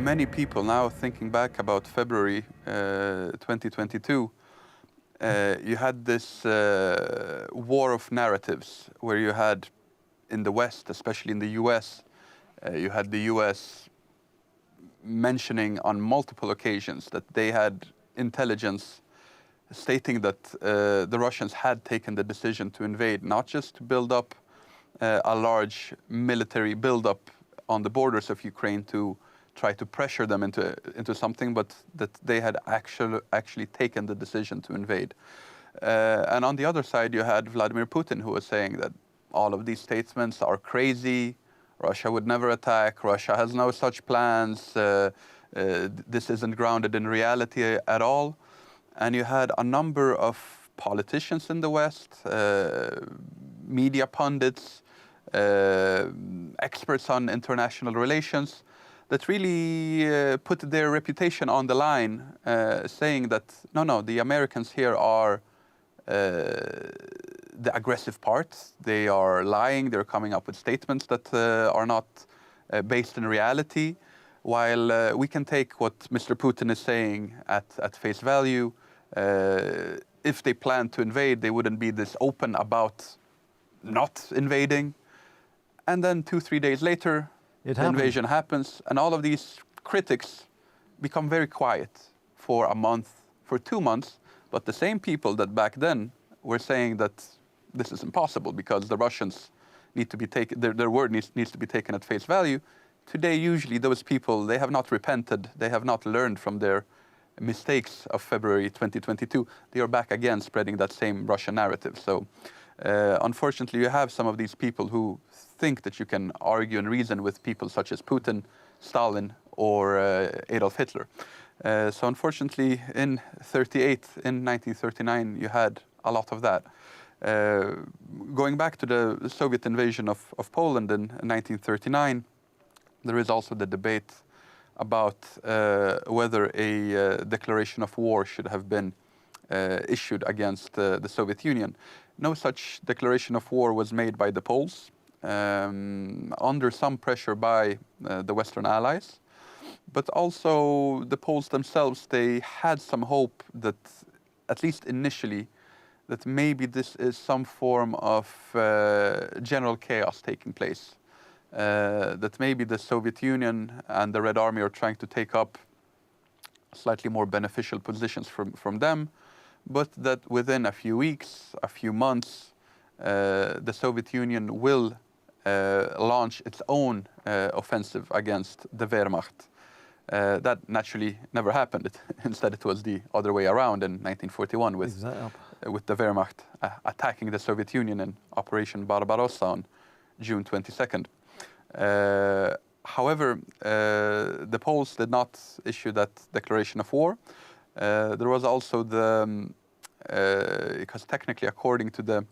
many people now thinking back about February 2022, you had this war of narratives where you had in the West, especially in the US, you had the US mentioning on multiple occasions that they had intelligence stating that the Russians had taken the decision to invade, not just to build up a large military buildup on the borders of Ukraine to try to pressure them into something, but that they had actually taken the decision to invade. And on the other side, you had Vladimir Putin, who was saying that all of these statements are crazy. Russia would never attack. Russia has no such plans. This isn't grounded in reality at all. And you had a number of politicians in the West, media pundits, experts on international relations, that really put their reputation on the line, saying that, no, the Americans here are the aggressive part. They are lying. They're coming up with statements that are not based in reality, while we can take what Mr. Putin is saying at face value. If they planned to invade, they wouldn't be this open about not invading. And then 2-3 days later, the invasion happens, and all of these critics become very quiet for a month, for 2 months. But the same people that back then were saying that this is impossible because the Russians need to be taken, their word needs to be taken at face value. Today, usually those people, they have not repented, they have not learned from their mistakes of February 2022. They are back again spreading that same Russian narrative. So unfortunately, you have some of these people who think that you can argue and reason with people such as Putin, Stalin, or Adolf Hitler. So unfortunately, in 1939, you had a lot of that. Going back to the Soviet invasion of Poland in 1939, there is also the debate about whether a declaration of war should have been issued against the Soviet Union. No such declaration of war was made by the Poles, under some pressure by the Western Allies. But also the Poles themselves, they had some hope that, at least initially, that maybe this is some form of general chaos taking place. That maybe the Soviet Union and the Red Army are trying to take up slightly more beneficial positions from them, but that within a few weeks, a few months, the Soviet Union will launch its own offensive against the Wehrmacht. That naturally never happened. Instead, it was the other way around in 1941 with the Wehrmacht attacking the Soviet Union in Operation Barbarossa on June 22nd. However, the Poles did not issue that declaration of war. There was also because technically, according to the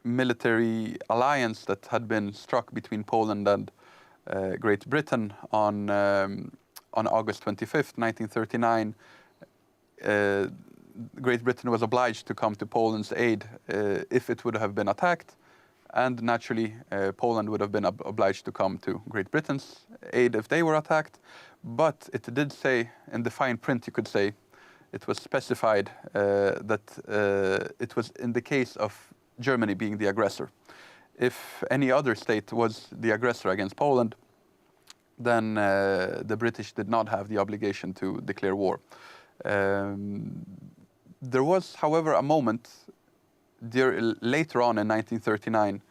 military alliance that had been struck between Poland and Great Britain on August 25th, 1939, Great Britain was obliged to come to Poland's aid if it would have been attacked. And naturally, Poland would have been obliged to come to Great Britain's aid if they were attacked. But it did say, in the fine print, you could say, it was specified that it was in the case of Germany being the aggressor. If any other state was the aggressor against Poland, then the British did not have the obligation to declare war. There was, however, a moment later on in 1939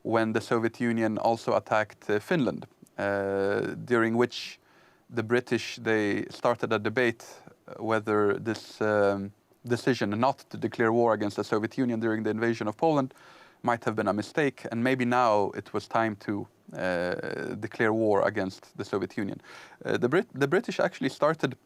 when the Soviet Union also attacked Finland, during which the British, they started a debate whether this decision not to declare war against the Soviet Union during the invasion of Poland might have been a mistake, and maybe now it was time to declare war against the Soviet Union. The British actually started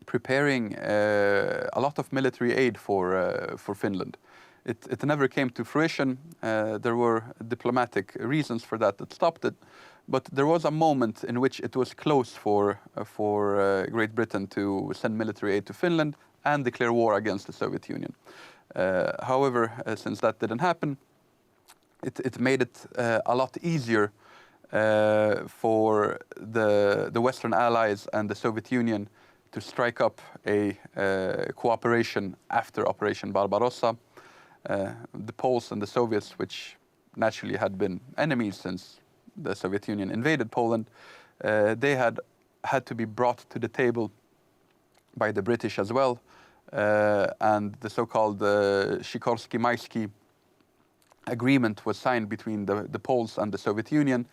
preparing a lot of military aid for Finland. It never came to fruition. There were diplomatic reasons for that stopped it. But there was a moment in which it was close for Great Britain to send military aid to Finland and declare war against the Soviet Union. However, since that didn't happen, it made it a lot easier for the Western Allies and the Soviet Union to strike up a cooperation after Operation Barbarossa. The Poles and the Soviets, which naturally had been enemies since the Soviet Union invaded Poland, they had to be brought to the table by the British as well. And the so-called Sikorski-Maijski agreement was signed between the Poles and the Soviet Union,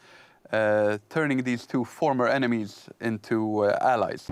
turning these two former enemies into allies.